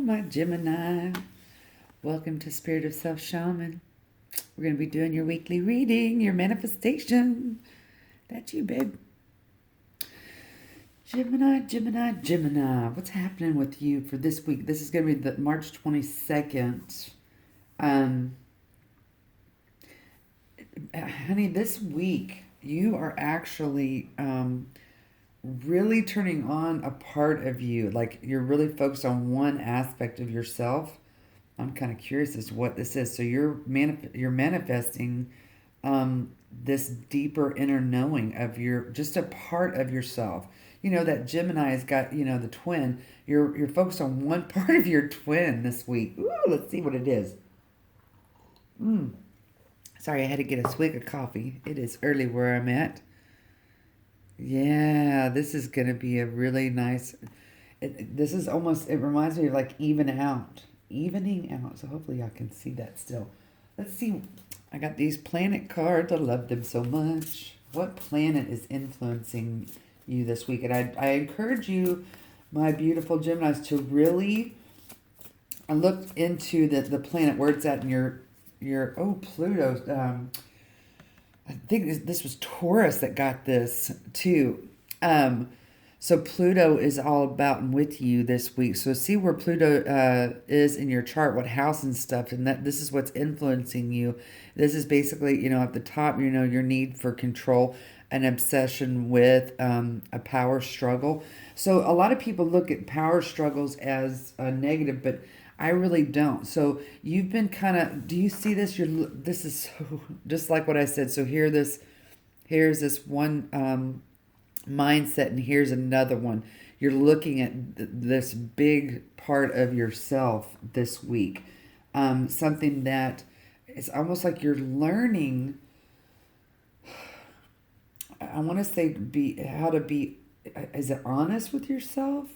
my Gemini. Welcome to Spirit of Self Shaman. We're going to be doing your weekly reading, your manifestation. That's you, babe. Gemini, Gemini, Gemini. What's happening with you for this week? This is going to be the March 22nd. Honey, this week you are actually really turning on a part of you. Like you're really focused on one aspect of yourself. I'm kind of curious as to what this is. So you're manifesting this deeper inner knowing of just a part of yourself. You know that Gemini has got, the twin. You're focused on one part of your twin this week. Ooh, let's see what it is. Sorry, I had to get a swig of coffee. It is early where I'm at. Yeah, this is going to be a really nice... This is almost... It reminds me of like evening out. So hopefully y'all can see that still. Let's see. I got these planet cards. I love them so much. What planet is influencing you this week? And I encourage you, my beautiful Geminis, to really look into the planet, where it's at in your Pluto. I think this was Taurus that got this too. So Pluto is all about and with you this week. So see where Pluto is in your chart, what house and stuff, and that this is what's influencing you. This is basically, at the top, your need for control, an obsession with a power struggle. So a lot of people look at power struggles as a negative, but I really don't. So you've been do you see this? This is so, just like what I said. So here's this one mindset, and here's another one. You're looking at this big part of yourself this week. Something that it's almost like you're learning. I want to say how to be. Is it honest with yourself?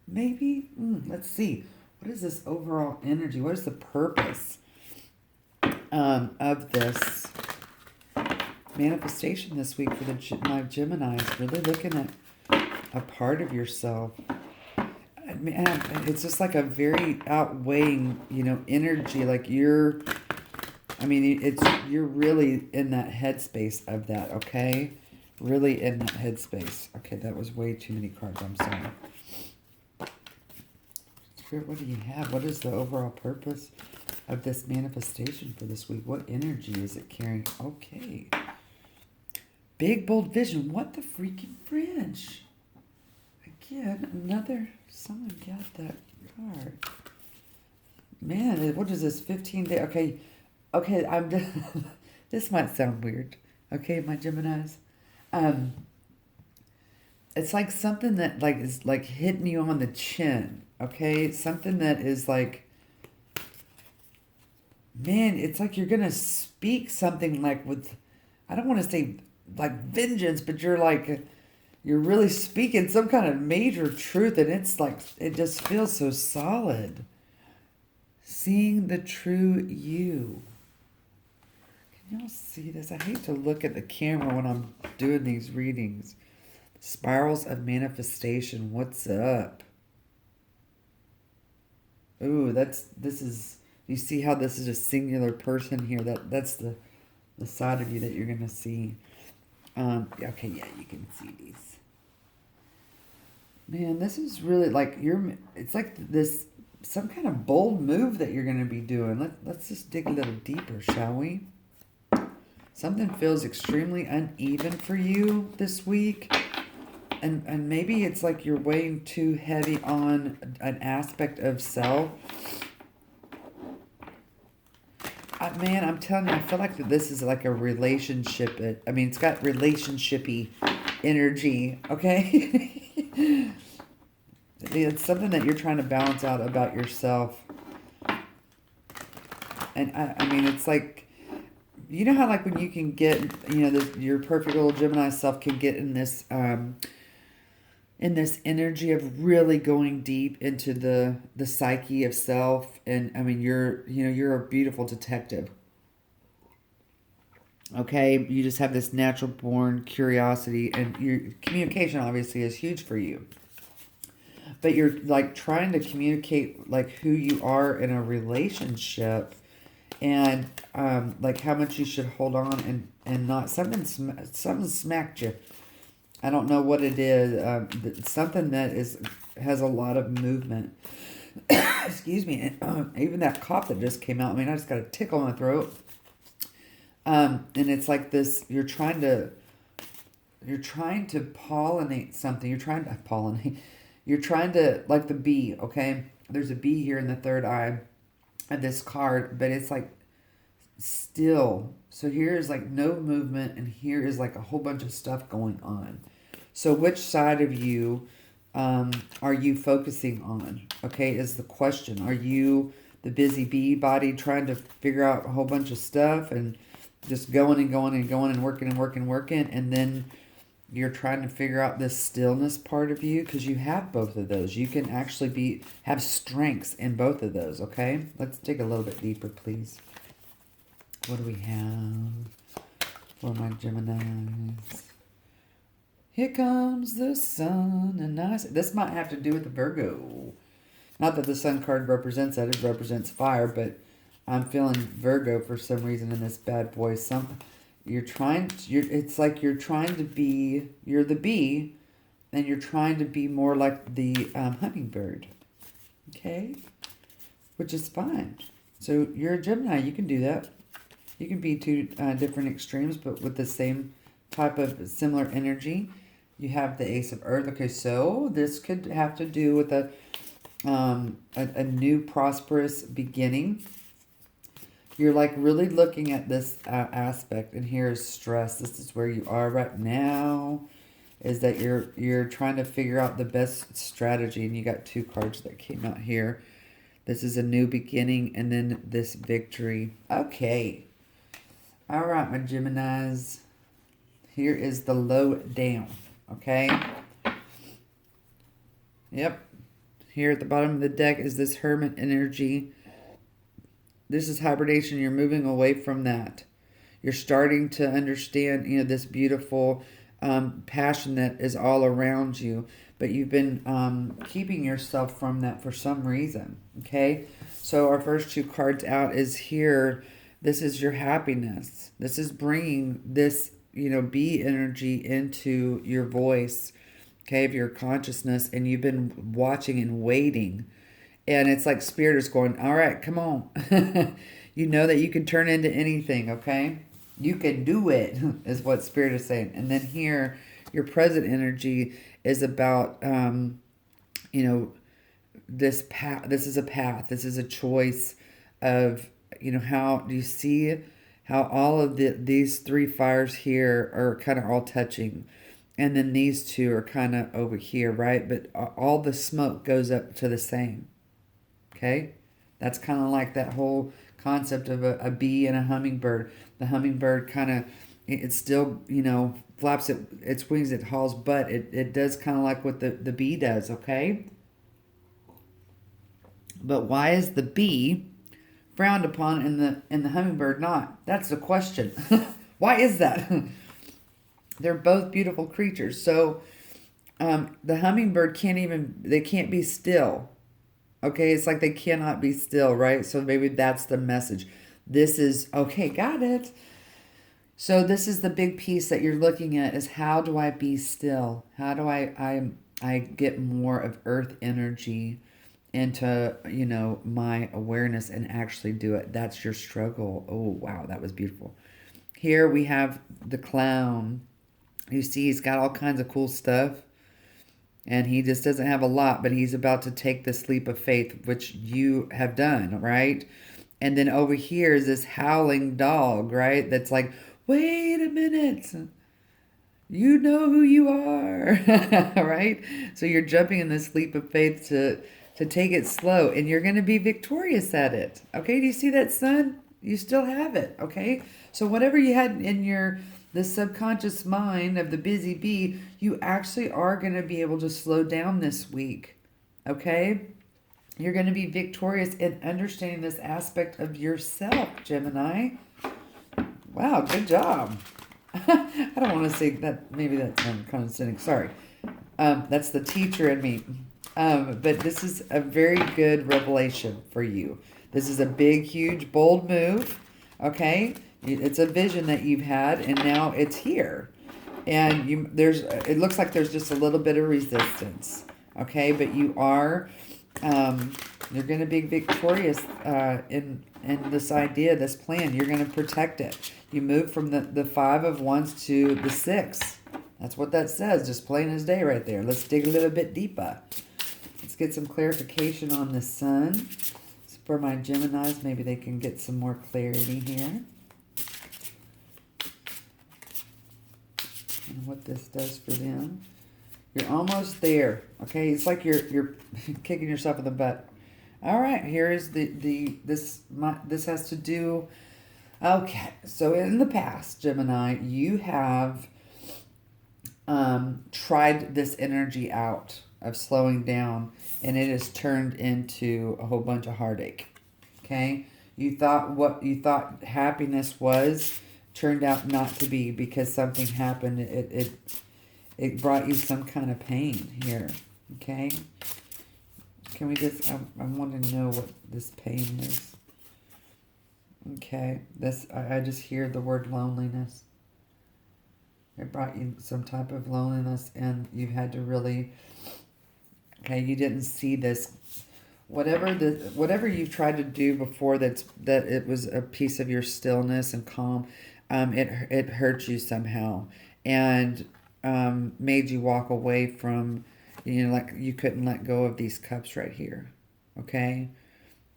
Maybe. Let's see. What is this overall energy? What is the purpose of this manifestation this week for my Geminis? Really looking at a part of yourself. Man, it's just like a very outweighing, energy. Like you're really in that headspace of that. Okay, really in that headspace. Okay, that was way too many cards. I'm sorry. What do you have? What is the overall purpose of this manifestation for this week? What energy is it carrying? Okay. Big, bold vision. What the freaking French? Again, someone got that card. Man, what is this? 15 day. Okay, I'm this might sound weird. Okay, my Geminis. It's like something that is like hitting you on the chin. Okay, something that is like, man, it's like you're gonna speak something like with, I don't want to say like vengeance, but you're really speaking some kind of major truth, and it's like, it just feels so solid. Seeing the true you. Can y'all see this? I hate to look at the camera when I'm doing these readings. Spirals of manifestation. What's up? Ooh, you see how this is a singular person here? That's the side of you that you're going to see. Okay, yeah, you can see these. Man, this is really like it's like this, some kind of bold move that you're going to be doing. Let's just dig a little deeper, shall we? Something feels extremely uneven for you this week. And maybe it's like you're weighing too heavy on an aspect of self. Man, I'm telling you, I feel like that this is like a relationship. It's got relationship-y energy, okay? It's something that you're trying to balance out about yourself. And it's like, you know how like when you can get, your perfect little Gemini self can get in this energy of really going deep into the psyche of self. And you're a beautiful detective. Okay, you just have this natural born curiosity, and your communication obviously is huge for you. but you're like trying to communicate like who you are in a relationship, and like how much you should hold on, and not something smacked you. I don't know what it is. Something that has a lot of movement. Excuse me. And, even that cough that just came out. I mean, I just got a tickle in my throat. And it's like this. You're trying to pollinate something. You're trying to pollinate. You're trying to, like the bee. Okay, there's a bee here in the third eye of this card, but it's like still. So here is like no movement, and here is like a whole bunch of stuff going on. So which side of you are you focusing on? Okay, is the question. Are you the busy bee body trying to figure out a whole bunch of stuff and just going and going and going and working and working and working, and then you're trying to figure out this stillness part of you, because you have both of those. You can actually have strengths in both of those. Okay, let's dig a little bit deeper, please. What do we have for my Geminis? Here comes the sun, and this might have to do with the Virgo. Not that the sun card represents that; it represents fire. But I'm feeling Virgo for some reason in this bad boy. It's like you're trying to be. You're the bee, and you're trying to be more like the hummingbird. Okay, which is fine. So you're a Gemini. You can do that. You can be two different extremes, but with the same type of similar energy. You have the Ace of Earth. Okay, so this could have to do with a new prosperous beginning. You're like really looking at this aspect, and here's stress. This is where you are right now, is that you're trying to figure out the best strategy, and you got two cards that came out here. This is a new beginning, and then this victory. Okay. All right, my Geminis. Here is the lowdown, okay? Yep. Here at the bottom of the deck is this Hermit energy. This is hibernation. You're moving away from that. You're starting to understand, this beautiful passion that is all around you. But you've been keeping yourself from that for some reason, okay? So our first two cards out is here. This is your happiness. This is bringing this, bee energy into your voice, okay, of your consciousness. And you've been watching and waiting. And it's like Spirit is going, all right, come on. You know that you can turn into anything, okay? You can do it, is what Spirit is saying. And then here, your present energy is about, this path. This is a path. This is a choice of, how do you see how all of these three fires here are kind of all touching, and then these two are kind of over here, right? But all the smoke goes up to the same. Okay, that's kind of like that whole concept of a bee and a hummingbird. The hummingbird kind of, it still, flaps its wings, it hauls butt. It does kind of like what the bee does, okay? But why is the bee frowned upon and the hummingbird not? That's the question. Why is that? They're both beautiful creatures. So the hummingbird can't be still. Okay, it's like they cannot be still, right? So maybe that's the message. This is, okay, got it. So this is the big piece that you're looking at, is how do I be still? How do I get more of earth energy into, my awareness and actually do it? That's your struggle. Oh, wow, that was beautiful. Here we have the clown. You see, he's got all kinds of cool stuff. And he just doesn't have a lot, but he's about to take this leap of faith, which you have done, right? And then over here is this howling dog, right? That's like, wait a minute. You know who you are, right? So you're jumping in this leap of faith to take it slow, and you're going to be victorious at it. Okay, do you see that, sun? You still have it, okay? So whatever you had in the subconscious mind of the busy bee, you actually are going to be able to slow down this week, okay? You're going to be victorious in understanding this aspect of yourself, Gemini. Wow, good job. I don't want to say that. Maybe that's condescending. Sorry. That's the teacher in me. But this is a very good revelation for you. This is a big, huge, bold move. Okay, it's a vision that you've had, and now it's here. And it looks like there's just a little bit of resistance. Okay, but you're going to be victorious in this idea, this plan. You're going to protect it. You move from the 5 of Wands to the 6. That's what that says, just plain as day right there. Let's dig a little bit deeper. Let's get some clarification on the sun. So for my Geminis, maybe they can get some more clarity here. And what this does for them. You're almost there. Okay, it's like you're kicking yourself in the butt. All right, here is this has to do. Okay, so in the past, Gemini, you have tried this energy out of slowing down, and it has turned into a whole bunch of heartache. Okay, you thought what you thought happiness was turned out not to be because something happened. It brought you some kind of pain here. Okay, can we just? I want to know what this pain is. Okay, I just hear the word loneliness. It brought you some type of loneliness, and you had to really. Okay, you didn't see this. Whatever you tried to do before that it was a piece of your stillness and calm, it hurt you somehow, and made you walk away from, like you couldn't let go of these cups right here. Okay,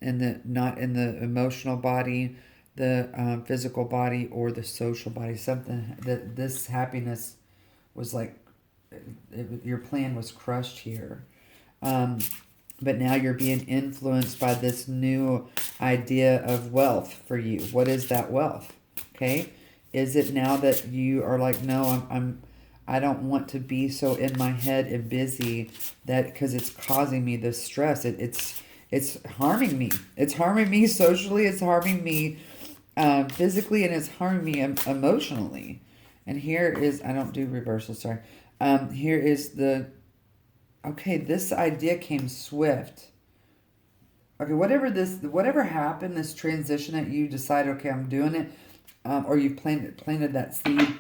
and not in the emotional body, the physical body, or the social body. Something that this happiness was like, your plan was crushed here. But now you're being influenced by this new idea of wealth for you. What is that wealth? Okay, is it now that you are like, no, I don't want to be so in my head and busy that because it's causing me this stress. It's harming me. It's harming me socially. It's harming me physically, and it's harming me emotionally. And here is, I don't do reversal, sorry. Here is okay, this idea came swift. Okay, whatever happened, this transition that you decided, okay, I'm doing it, or you planted that seed,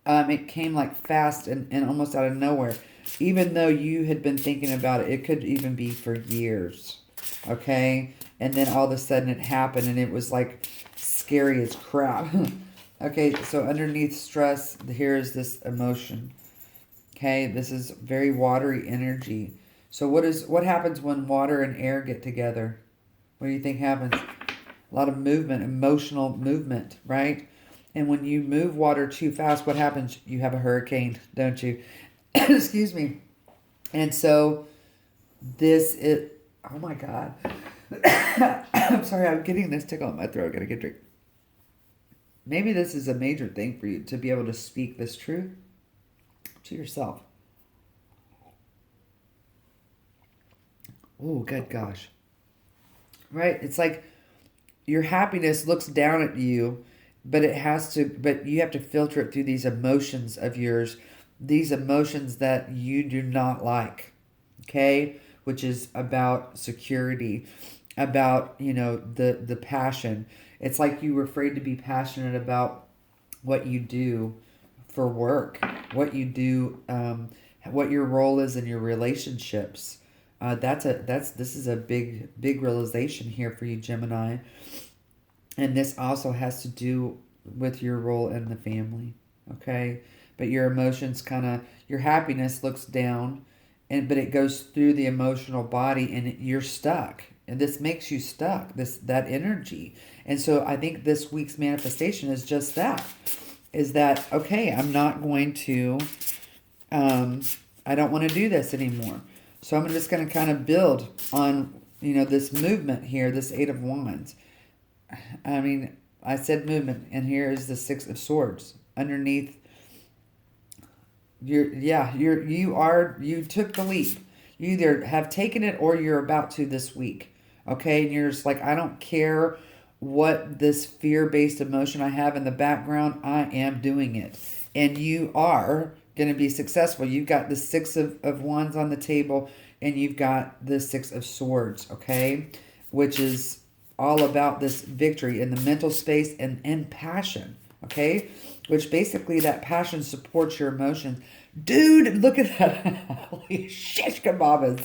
it came like fast and almost out of nowhere. Even though you had been thinking about it, it could even be for years. Okay, and then all of a sudden it happened, and it was like scary as crap. Okay, so underneath stress, here's this emotion. Okay, this is very watery energy. So what happens when water and air get together? What do you think happens? A lot of movement, emotional movement, right? And when you move water too fast, what happens? You have a hurricane, don't you? Excuse me. And so oh my God. I'm sorry, I'm getting this tickle in my throat. Gotta get a drink. Maybe this is a major thing for you to be able to speak this truth to yourself. Oh, good gosh. Right? It's like your happiness looks down at you, but you have to filter it through these emotions of yours, these emotions that you do not like. Okay? Which is about security, about, the passion. It's like you were afraid to be passionate about what you do for work, what you do, what your role is in your relationships. This is a big realization here for you, Gemini. And this also has to do with your role in the family. Okay. But your emotions your happiness looks down, but it goes through the emotional body, and you're stuck. And this makes you stuck, that energy. And so I think this week's manifestation is just that. Is that, okay, I'm not going to, I don't want to do this anymore. So I'm just going to kind of build on, this movement here, this 8 of Wands. I mean, I said movement, and here is the 6 of Swords. Underneath, you took the leap. You either have taken it or you're about to this week. Okay, and you're just like, I don't care what this fear-based emotion I have in the background, I am doing it. And you are going to be successful. You've got the 6 of Wands on the table. and you've got the Six of Swords, okay, which is all about this victory in the mental space and passion, okay, which basically that passion supports your emotions. Dude, look at that. Holy shish kebabas.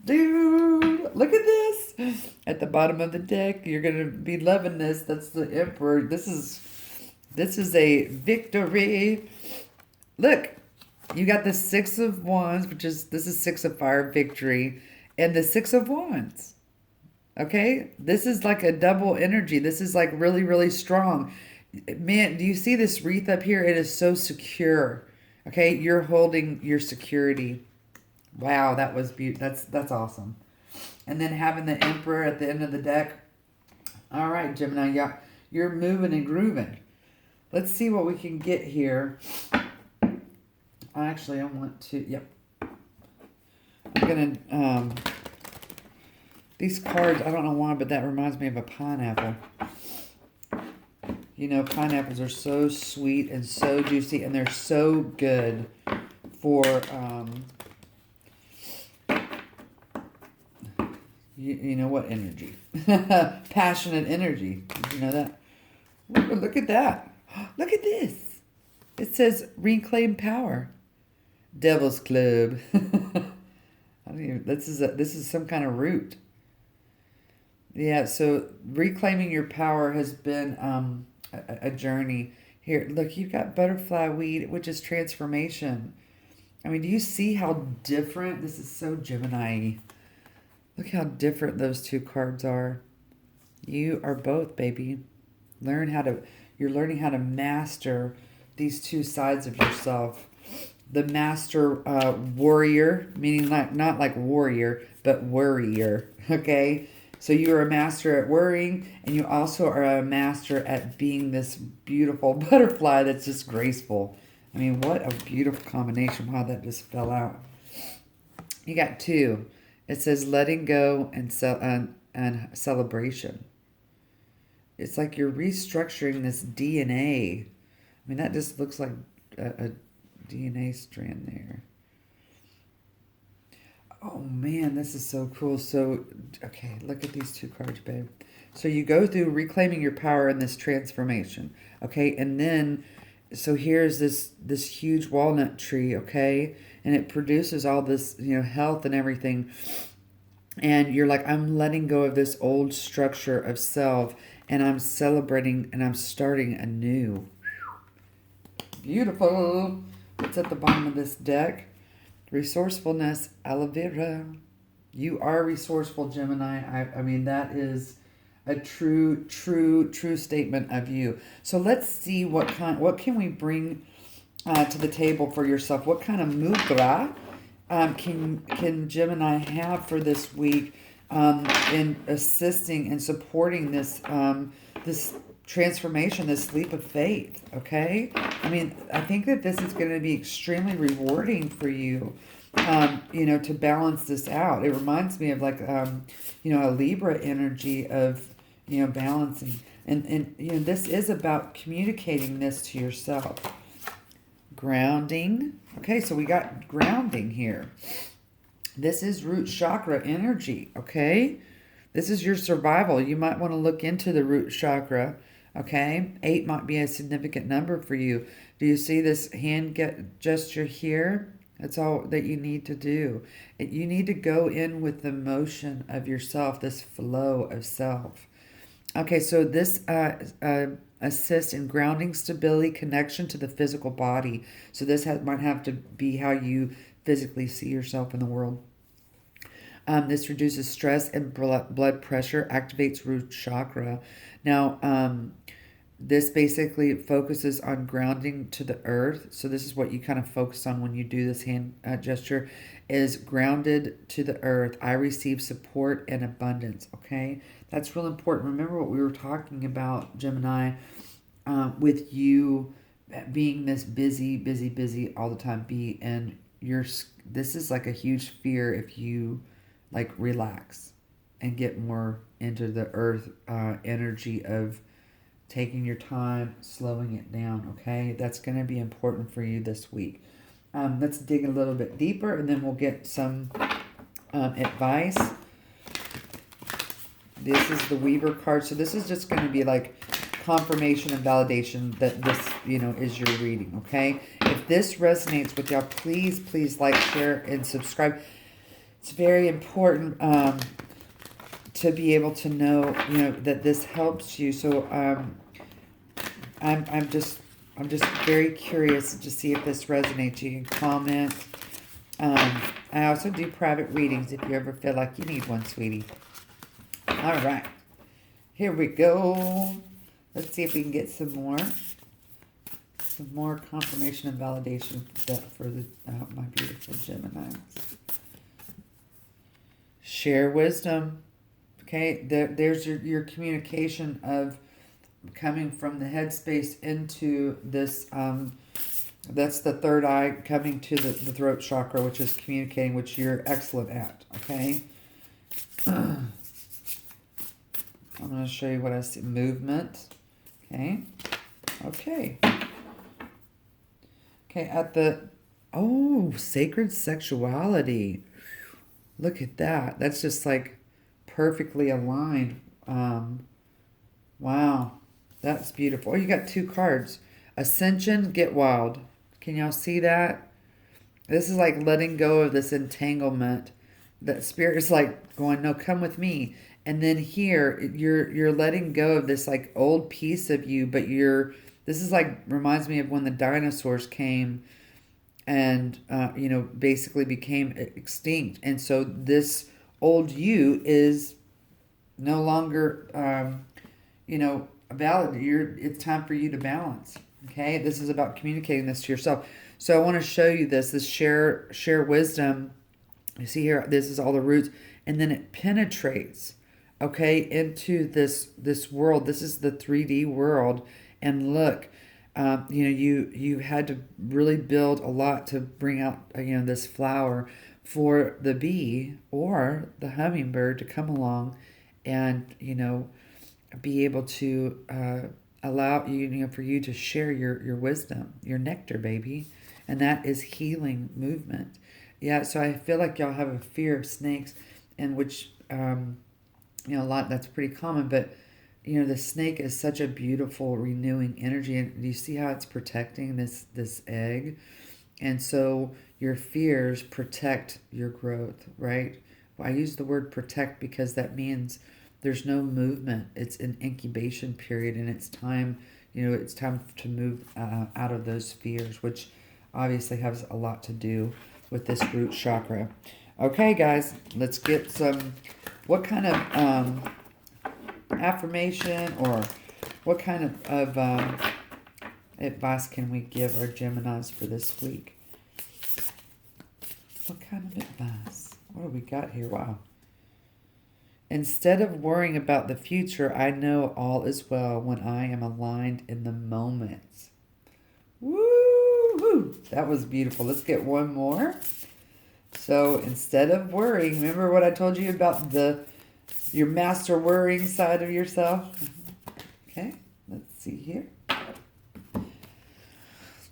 Dude, look at this. At the bottom of the deck, you're going to be loving this. That's the Emperor. This is a victory. Look, you got the Six of Wands, this is Six of Fire, victory, and the Six of Wands. Okay? This is like a double energy. This is like really, really strong. Man, do you see this wreath up here? It is so secure. Okay? You're holding your security. Wow, that was beautiful. That's awesome. And then having the Emperor at the end of the deck. All right, Gemini, you're moving and grooving. Let's see what we can get here. Actually, I want to, yep. I'm going to, these cards, I don't know why, but that reminds me of a pineapple. You know, pineapples are so sweet and so juicy, and they're so good for, you know what energy? Passionate energy. Did you know that? Look at that. Look at this. It says reclaim power. Devil's Club. I don't even, this is some kind of root. Yeah, so reclaiming your power has been a journey. Here, look, you've got butterfly weed, which is transformation. I mean, do you see how different? This is so Gemini. Look how different those two cards are. You are both, baby. You're learning how to master these two sides of yourself. The master warrior, meaning not like warrior, but worrier, okay? So you are a master at worrying, and you also are a master at being this beautiful butterfly that's just graceful. I mean, what a beautiful combination. Wow, that just fell out. You got two. It says letting go and celebration. It's like you're restructuring this DNA. I mean, that just looks like a DNA strand there. Oh man, this is so cool. So, okay, look at these two cards, babe. So you go through reclaiming your power in this transformation, okay? And then, so here's this huge walnut tree, okay? And it produces all this, health and everything. And you're like, I'm letting go of this old structure of self, and I'm celebrating, and I'm starting anew. Beautiful. What's at the bottom of this deck? Resourcefulness, aloe vera. You are resourceful, Gemini. I mean, that is a true statement of you. So let's see what can we bring to the table for yourself. What kind of mudra can Gemini have for this week in assisting and supporting this this transformation, this leap of faith, okay? I mean, I think that this is going to be extremely rewarding for you, to balance this out. It reminds me of like, a Libra energy of, balancing. And this is about communicating this to yourself. Grounding. Okay, so we got grounding here. This is root chakra energy, okay? This is your survival. You might want to look into the root chakra. Okay, 8 might be a significant number for you. Do you see this hand gesture here? That's all that you need to do. You need to go in with the motion of yourself, this flow of self. Okay, so this assists in grounding, stability, connection to the physical body. So this might have to be how you physically see yourself in the world. This reduces stress and blood pressure, activates root chakra. Now, this basically focuses on grounding to the earth. So this is what you kind of focus on when you do this hand gesture, is grounded to the earth. I receive support and abundance, okay? That's real important. Remember what we were talking about, Gemini, with you being this busy all the time. This is like a huge fear if you like relax and get more into the earth energy of taking your time, slowing it down, okay? That's going to be important for you this week. Let's dig a little bit deeper, and then we'll get some advice. This is the Weaver card. So this is just going to be like confirmation and validation that this, is your reading, okay? If this resonates with y'all, please, please like, share, and subscribe. It's very important to be able to know, that this helps you. So I'm just very curious to see if this resonates. You can comment. I also do private readings if you ever feel like you need one, sweetie. All right, here we go. Let's see if we can get some more confirmation and validation for the my beautiful Geminis. Share wisdom. Okay, there's your communication of coming from the headspace into this. That's the third eye coming to the throat chakra, which is communicating, which you're excellent at. Okay. I'm going to show you what I see. Movement. Okay. Okay. Okay, at the... Oh, sacred sexuality. Look at that. That's just like perfectly aligned. Wow. That's beautiful. Oh, you got two cards. Ascension, get wild. Can y'all see that? This is like letting go of this entanglement. That spirit is like going, no, come with me. And then here, you're letting go of this like old piece of you, but this is like, reminds me of when the dinosaurs came and, basically became extinct. And so this old you is no longer, valid. It's time for you to balance. Okay. This is about communicating this to yourself. So I want to show you this share wisdom. You see here, this is all the roots, and then it penetrates, okay, into this world. This is the 3D world, and look, you had to really build a lot to bring out, this flower for the bee or the hummingbird to come along, and be able to allow you, for you to share your wisdom, your nectar, baby, and that is healing movement. Yeah, so I feel like y'all have a fear of snakes, and which, a lot, that's pretty common, but, the snake is such a beautiful, renewing energy, and you see how it's protecting this egg? And so your fears protect your growth, right? Well, I use the word protect because that means there's no movement. It's an incubation period, and it's time, it's time to move out of those fears, which obviously has a lot to do with this root chakra. Okay, guys, let's get some, what kind of affirmation or what kind of advice can we give our Geminis for this week? What kind of advice? What do we got here? Wow. Instead of worrying about the future, I know all is well when I am aligned in the moment. Woo! That was beautiful. Let's get one more. So instead of worrying, remember what I told you about your master worrying side of yourself? Okay, let's see here.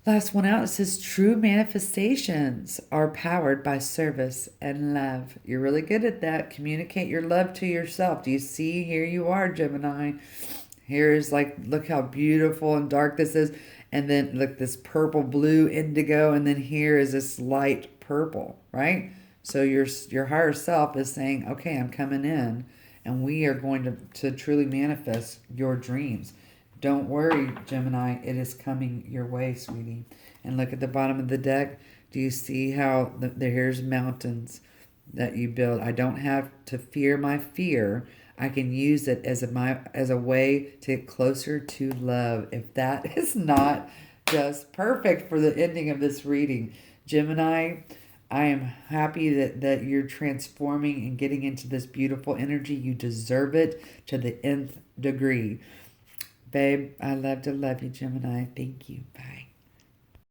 Last one out, it says true manifestations are powered by service and love. You're really good at that. Communicate your love to yourself. Do you see? Here you are, Gemini. Here's look how beautiful and dark this is. And then look, this purple, blue, indigo. And then here is this light purple, right? So your higher self is saying, okay, I'm coming in. And we are going to truly manifest your dreams. Don't worry, Gemini. It is coming your way, sweetie. And look at the bottom of the deck. Do you see how here's mountains that you build? I don't have to fear my fear. I can use it as a way to get closer to love. If that is not just perfect for the ending of this reading, Gemini, I am happy that you're transforming and getting into this beautiful energy. You deserve it to the nth degree. Babe, I love to love you, Gemini. Thank you. Bye.